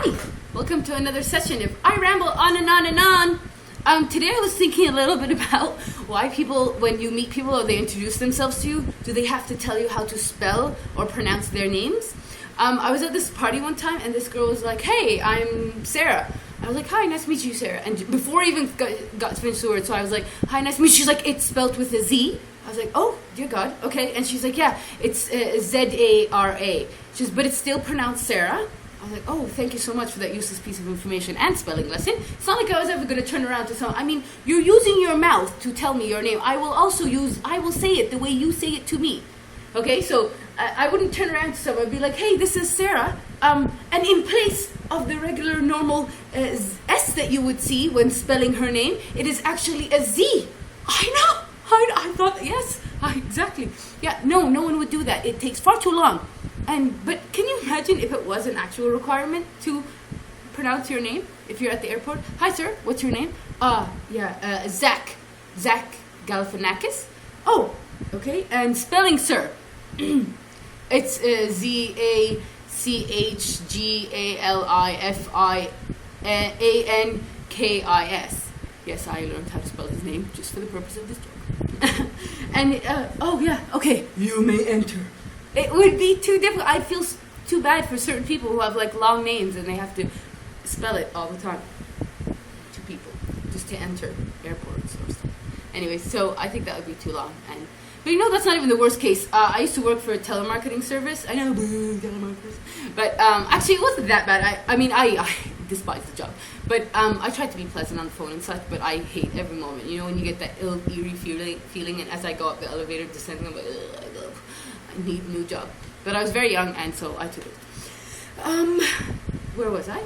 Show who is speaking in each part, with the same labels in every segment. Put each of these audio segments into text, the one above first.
Speaker 1: Hi, welcome to another session of I Ramble On and On and On. Today I was thinking a little bit about why people, when you meet people or they introduce themselves to you, do they have to tell you how to spell or pronounce their names? I was at this party one time and this girl was like, hey, I'm Sarah. I was like, hi, nice to meet you, Sarah. And before I even got to finish the word, so I was like, hi, nice to meet you. She's like, it's spelled with a Z. I was like, oh, dear God, okay. And she's like, yeah, it's Z-A-R-A. She's, but it's still pronounced Sarah. I was like, oh, thank you so much for that useless piece of information and spelling lesson. It's not like I was ever going to turn around to someone. I mean, you're using your mouth to tell me your name. I will say it the way you say it to me. Okay, so I wouldn't turn around to someone and be like, hey, this is Sarah. And in place of the regular normal S that you would see when spelling her name, it is actually a Z. I know. I thought, yes, exactly. Yeah, no one would do that. It takes far too long. But can you imagine if it was an actual requirement to pronounce your name if you're at the airport? Hi, sir. What's your name? Zach Galifianakis. Oh, okay. And spelling, sir. It's Zachgalifiankis. Yes, I learned how to spell his name just for the purpose of this joke. Okay. You may enter. It would be too difficult. I feel too bad for certain people who have like long names and they have to spell it all the time to people just to enter airports or stuff. Anyway, so I think that would be too long. But you know, that's not even the worst case. I used to work for a telemarketing service. I know, telemarketers. But actually, it wasn't that bad. I despise the job. But I tried to be pleasant on the phone and such, but I hate every moment. You know, when you get that ill, eerie feeling, and as I go up the elevator descending, I'm like, I need a new job. But I was very young, and so I took it. Where was I?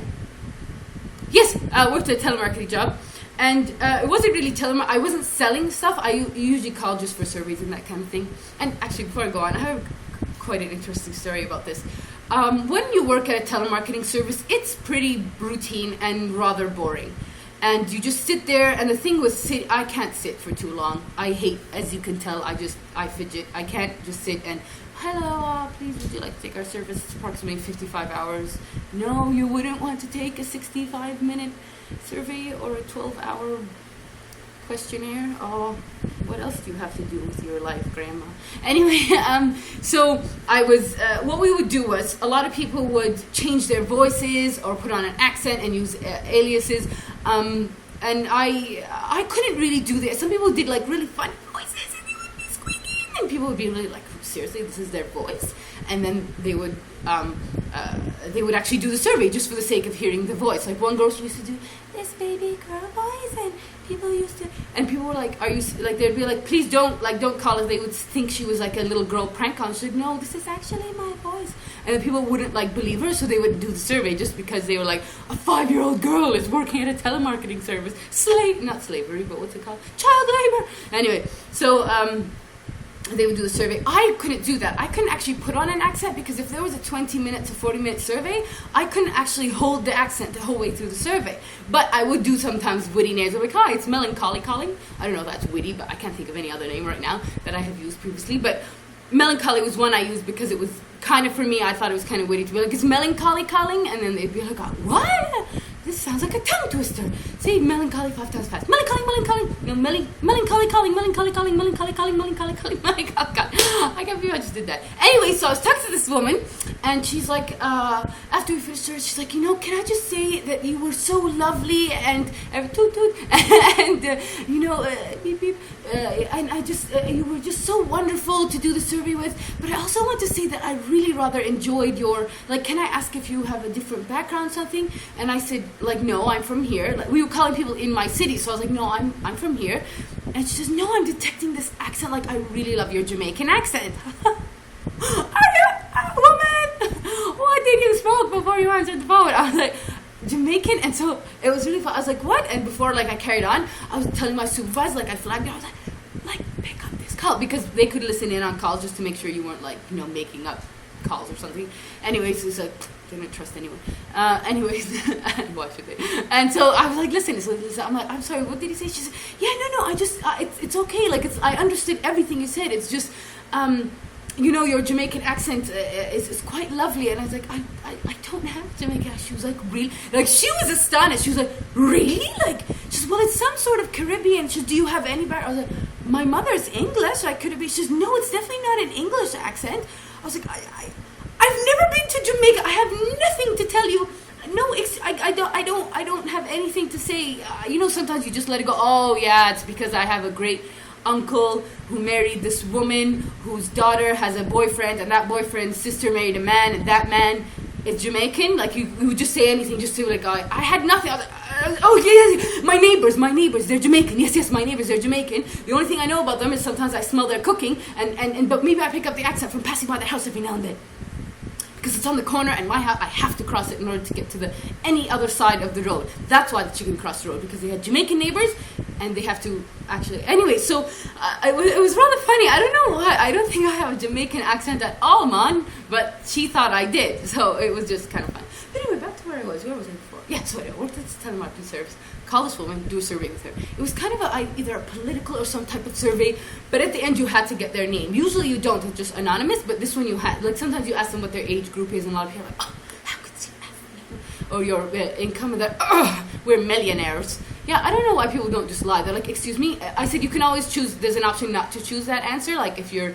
Speaker 1: Yes, I worked at a telemarketing job. And it wasn't really I wasn't selling stuff. I usually call just for surveys and that kind of thing. And actually, before I go on, I have quite an interesting story about this. When you work at a telemarketing service, it's pretty routine and rather boring. And you just sit there, and the thing was, I can't sit for too long. I hate, as you can tell, I fidget. I can't just sit and, hello, please, would you like to take our service? It's approximately 55 hours. No, you wouldn't want to take a 65-minute survey or a 12-hour questionnaire. Oh, what else do you have to do with your life, Grandma? Anyway, so I was, what we would do was, a lot of people would change their voices or put on an accent and use aliases. And I couldn't really do that. Some people did like really funny voices and they would be squeaking, and people would be really like, seriously, this is their voice? And then they would actually do the survey just for the sake of hearing the voice. Like one girl used to do this baby girl voice, and people were like, are you, like, they'd be like, please don't call us. They would think she was like a little girl prank on. She's like, no, this is actually my voice. And then people wouldn't like believe her, so they would do the survey just because they were like, a 5-year-old girl is working at a telemarketing service. Not slavery, but what's it called? Child labor. Anyway, so they would do the survey. I couldn't do that. I couldn't actually put on an accent, because if there was a 20-minute to 40-minute survey, I couldn't actually hold the accent the whole way through the survey. But I would do sometimes witty names. I'm like, hi, it's Melancholy calling. I don't know if that's witty, but I can't think of any other name right now that I have used previously. But Melancholy was one I used because it was kind of, for me, I thought it was kind of witty to be like, it's Melancholy calling? And then they'd be like, what? This sounds like a tongue twister. Say melancholy 5 times fast. Melancholy. No, melancholy calling. Melancholy calling. Melancholy calling. Melancholy calling. God. I can't believe I just did that. Anyway, so I was talking to this woman, and she's like, after we finished her, she's like, can I just say that you were so lovely and toot toot, and beep beep, and I just you were just so wonderful to do the survey with. But I also want to say that I really rather enjoyed your, like, can I ask if you have a different background or something? And I said, like, no, I'm from here. Like, we were calling people in my city, so I was like, no, I'm from here. And she says, no, I'm detecting this accent. Like, I really love your Jamaican accent. Are you a woman? What did you smoke before you answered the phone? I was like, Jamaican? And so it was really fun. I was like, what? And before, like, I carried on, I was telling my supervisor, like, I flagged her. I was like, pick up this call, because they could listen in on calls just to make sure you weren't, like, making up calls or something. Anyways, it's like, they don't trust anyone. Why should they? And so I was like, listen. I'm like, I'm sorry, what did he say? She said, yeah, no, I just, it's okay. Like, I understood everything you said. It's just, your Jamaican accent is quite lovely. And I was like, I don't have Jamaican accent. She was like, really? Like, she was astonished. She was like, really? Like, she says, well, it's some sort of Caribbean. She says, do you have any bar? I was like, my mother's English. I could have been. She says, no, it's definitely not an English accent. I was like, I've never been to Jamaica. I have nothing to tell you. No, I don't have anything to say. Sometimes you just let it go. Oh, yeah, it's because I have a great uncle who married this woman whose daughter has a boyfriend, and that boyfriend's sister married a man, and that man is Jamaican. Like, you would just say anything just to, like, I had nothing. I was like, oh, yeah, my neighbors, they're Jamaican. Yes, my neighbors, they're Jamaican. The only thing I know about them is sometimes I smell their cooking, but maybe I pick up the accent from passing by their house every now and then. Because it's on the corner, and my house, I have to cross it in order to get to any other side of the road. That's why the chicken crossed the road, because they had Jamaican neighbors, and they have to actually. Anyway, so it was rather funny. I don't know why. I don't think I have a Jamaican accent at all, man. But she thought I did, so it was just kind of fun. But anyway, back to where I was. Where was I before? Yeah, so I worked at this telemarketing service. Call this woman, do a survey with her. It was kind of either a political or some type of survey, but at the end you had to get their name. Usually you don't, it's just anonymous, but this one you had. Like, sometimes you ask them what their age group is, and a lot of people are like, oh, how could you ask me? Or your income, and they're, oh, we're millionaires. Yeah, I don't know why people don't just lie. They're like, excuse me? I said you can always choose, there's an option not to choose that answer, like if you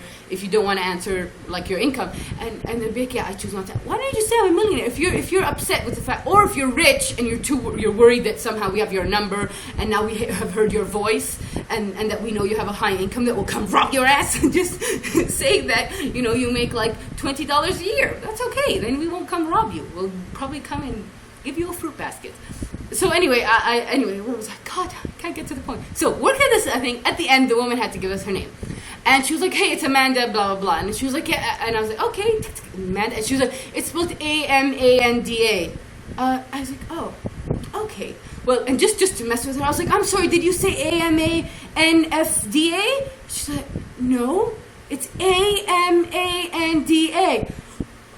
Speaker 1: don't want to answer like your income. And they're like, yeah, I choose not to. Why don't you just say I'm a millionaire? If you're upset with the fact, or if you're rich and you're worried that somehow we have your number and now we have heard your voice and that we know you have a high income that will come rob your ass, and just say that, you make like $20 a year. That's okay. Then we won't come rob you. We'll probably come and give you a fruit basket. So anyway, anyway, what was I? God, I can't get to the point. So working at this thing, at the end, the woman had to give us her name. And she was like, hey, it's Amanda, blah, blah, blah. And she was like, yeah. And I was like, okay, Amanda. And she was like, it's spelled Amanda. I was like, oh, okay. Well, and just to mess with her, I was like, I'm sorry, did you say AMANFDA? She's like, no, it's AMANDA.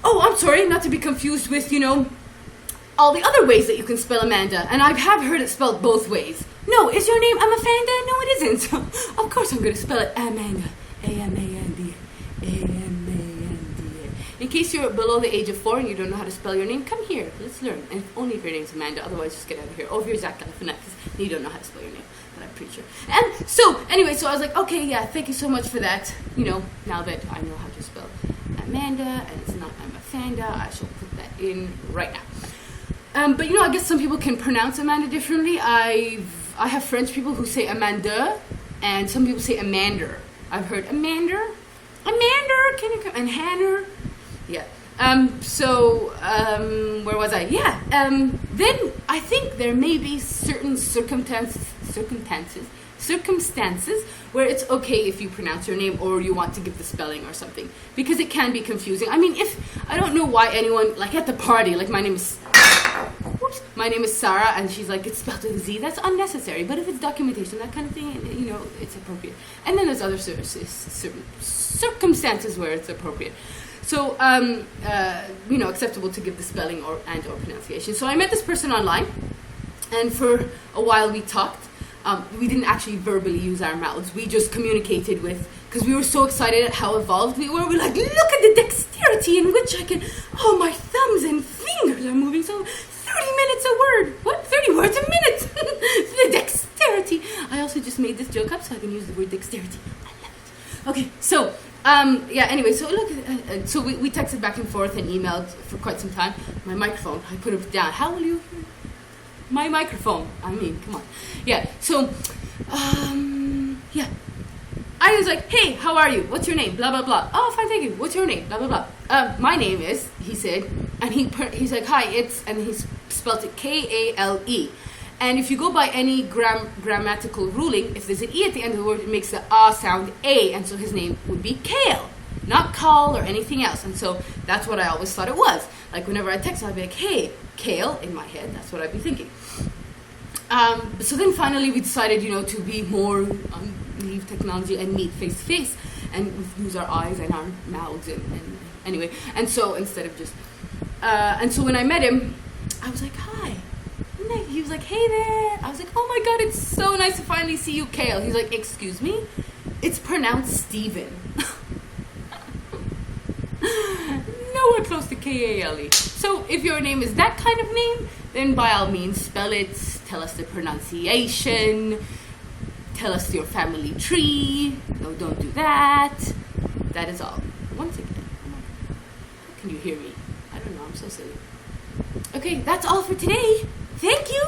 Speaker 1: Oh, I'm sorry, not to be confused with, all the other ways that you can spell Amanda, and I have heard it spelled both ways. No, is your name Amafanda? No, it isn't. Of course I'm going to spell it Amanda. A-M-A-N-D. A-M-A-N-D-A. In case you're below the age of 4 and you don't know how to spell your name, come here. Let's learn. And only if your name's Amanda, otherwise just get out of here. Or if you're galifianakis and you don't know how to spell your name. But I'm pretty sure. And so, anyway, so I was like, okay, yeah, thank you so much for that. Now that I know how to spell Amanda, and it's not Amafanda, I shall put that in right now. But I guess some people can pronounce Amanda differently. I have French people who say Amanda, and some people say Amander. I've heard Amander, can you come? And Hanner, yeah. Where was I? Yeah. Then I think there may be certain circumstances where it's okay if you pronounce your name or you want to give the spelling or something, because it can be confusing. I mean, if I don't know why anyone, like at the party, like my name is Sarah, and she's like, it's spelled with a Z, that's unnecessary. But if it's documentation, that kind of thing, it's appropriate. And then there's other circumstances where it's appropriate. So, acceptable to give the spelling or pronunciation. So I met this person online, and for a while we talked. We didn't actually verbally use our mouths. We just communicated because we were so excited at how evolved we were. We're like, look at the dexterity in which my thumbs and fingers are moving. So 30 minutes a word. What? 30 words a minute. The dexterity. I also just made this joke up so I can use the word dexterity. I love it. Okay, so, anyway, so look, so we texted back and forth and emailed for quite some time. My microphone, I put it down. How will you hear? My microphone. I mean, come on. Yeah. So, yeah. I was like, hey, how are you? What's your name? Blah, blah, blah. Oh, fine, thank you. What's your name? Blah, blah, blah. My name is, he said, and he's like, hi, and he spelled it Kale. And if you go by any grammatical ruling, if there's an E at the end of the word, it makes the sound A, and so his name would be Kale, not Call or anything else. And so that's what I always thought it was. Like, whenever I text, I'd be like, hey, Kale, in my head. That's what I'd be thinking. So then finally we decided, to be more, leave technology and meet face to face and use our eyes and our mouths and anyway. And so instead of just, and so when I met him, I was like, hi. And he was like, hey there. I was like, oh my God, it's so nice to finally see you, Kale. He's like, excuse me? It's pronounced Steven. close to Kale. So if your name is that kind of name, then by all means spell it, tell us the pronunciation, tell us your family tree. No, don't do that. That is all. Once again, how can you hear me? I don't know, I'm so silly. Okay, that's all for today. Thank you.